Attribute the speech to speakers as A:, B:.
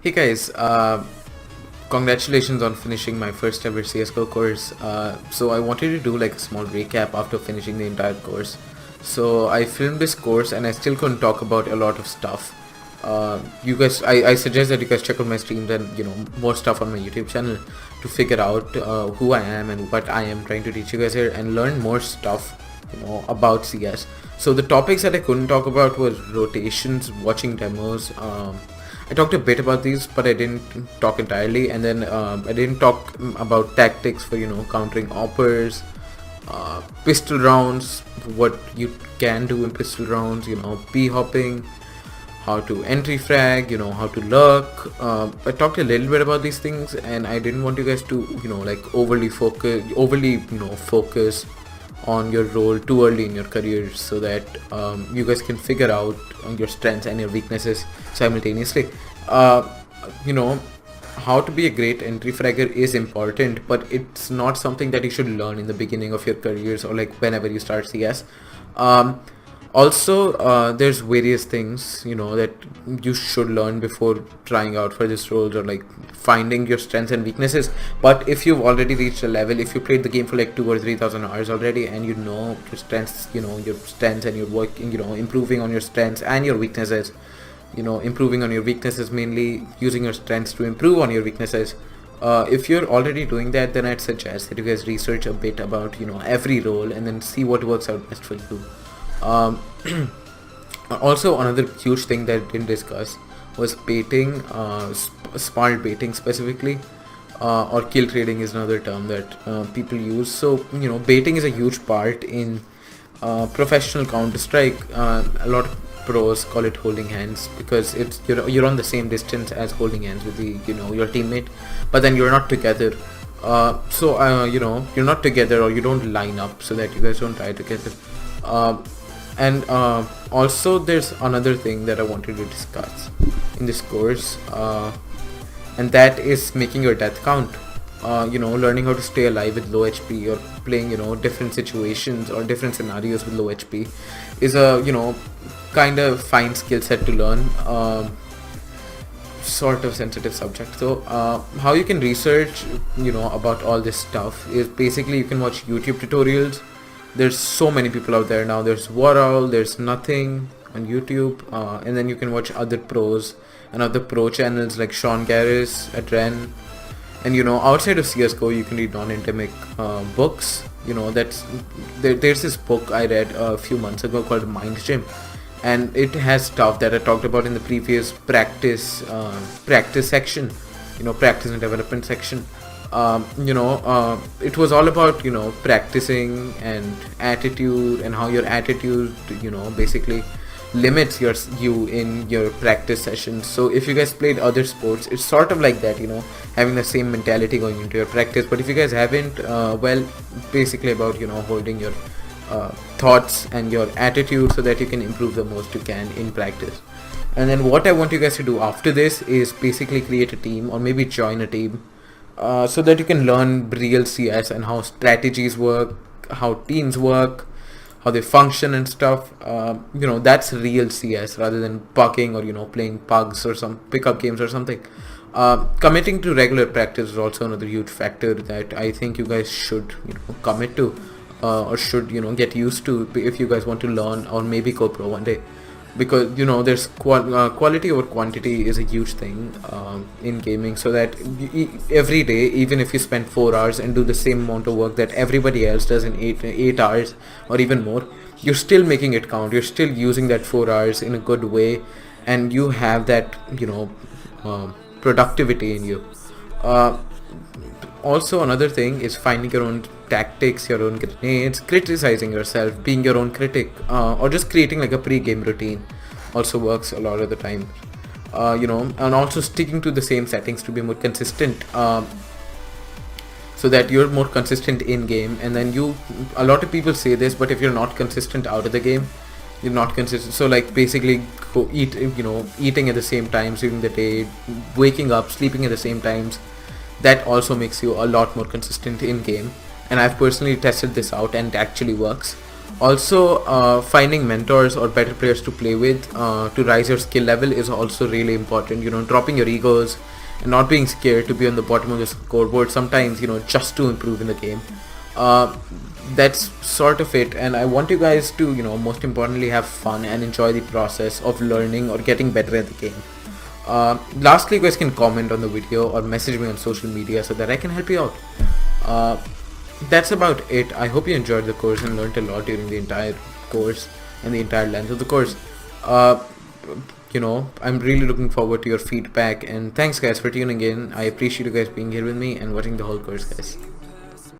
A: Hey guys, congratulations on finishing my first ever CSGO course. So I wanted to do like a small recap after finishing the entire course. So I filmed this course and I still couldn't talk about a lot of stuff. You guys, I suggest that you guys check out my streams and more stuff on my YouTube channel to figure out who I am and what I am trying to teach you guys here and learn more stuff about CS. So the topics that I couldn't talk about was rotations, watching demos. I talked a bit about these, but I didn't talk entirely, and then I didn't talk about tactics for countering oppers, pistol rounds, what you can do in pistol rounds, p hopping, how to entry frag, how to lurk. I talked a little bit about these things, and I didn't want you guys to like overly focus on your role too early in your career, so that you guys can figure out your strengths and your weaknesses simultaneously. You know how to be a great entry fragger is important, but it's not something that you should learn in the beginning of your careers or like whenever you start CS. Also, there's various things that you should learn before trying out for this roles or like finding your strengths and weaknesses. But if you've already reached a level, if you played the game for like 2 or 3,000 hours already, and your strengths, your strengths, and you're working, improving on your strengths and your weaknesses, improving on your weaknesses, mainly using your strengths to improve on your weaknesses. If you're already doing that, then I'd suggest that you guys research a bit about every role and then see what works out best for you. Also, another huge thing that I didn't discuss was baiting, smart baiting specifically, or kill trading is another term that people use. So baiting is a huge part in professional Counter-Strike. A lot of pros call it holding hands, because it's you're on the same distance as holding hands with the your teammate, but then you're not together. You're not together, or you don't line up so that you guys don't die together. And also there's another thing that I wanted to discuss in this course, and that is making your death count. Learning how to stay alive with low HP, or playing different situations or different scenarios with low HP is a kind of fine skill set to learn. Sort of sensitive subject. So how you can research about all this stuff is basically you can watch YouTube tutorials. There's so many people out there now. There's Waral, there's Nothing on YouTube, and then you can watch other pros and other pro channels like Sean Garris at Ren. And outside of CSGO, you can read non-endemic books. There's this book I read a few months ago called Mind Gym, and it has stuff that I talked about in the previous practice section, practice and development section. It was all about practicing and attitude, and how your attitude basically limits you in your practice sessions. So if you guys played other sports, it's sort of like that, having the same mentality going into your practice. But if you guys haven't, well, basically about holding your thoughts and your attitude so that you can improve the most you can in practice. And then what I want you guys to do after this is basically create a team, or maybe join a team, so that you can learn real CS and how strategies work, how teams work, how they function and stuff. That's real CS rather than bugging or playing pugs or some pickup games or something. Committing to regular practice is also another huge factor that I think you guys should commit to, or should get used to if you guys want to learn or maybe go pro one day. Because there's quality over quantity is a huge thing in gaming, so that every day, even if you spend 4 hours and do the same amount of work that everybody else does in 8 hours or even more, you're still making it count. You're still using that 4 hours in a good way, and you have that productivity in you. Also, another thing is finding your own tactics, your own grenades, criticizing yourself, being your own critic, or just creating like a pre-game routine also works a lot of the time. And also sticking to the same settings to be more consistent, so that you're more consistent in game. And then a lot of people say this, but if you're not consistent out of the game, you're not consistent. So like basically eating at the same times during the day, waking up, sleeping at the same times, that also makes you a lot more consistent in game. And I've personally tested this out and it actually works. Also, finding mentors or better players to play with to rise your skill level is also really important. You know, dropping your egos and not being scared to be on the bottom of the scoreboard sometimes, you know, just to improve in the game. That's sort of it, and I want you guys to, you know, most importantly have fun and enjoy the process of learning or getting better at the game. Lastly, you guys can comment on the video or message me on social media so that I can help you out. That's about it. I hope you enjoyed the course and learned a lot during the entire course and the entire length of the course. You know, I'm really looking forward to your feedback, and thanks guys for tuning in. I appreciate you guys being here with me and watching the whole course, guys.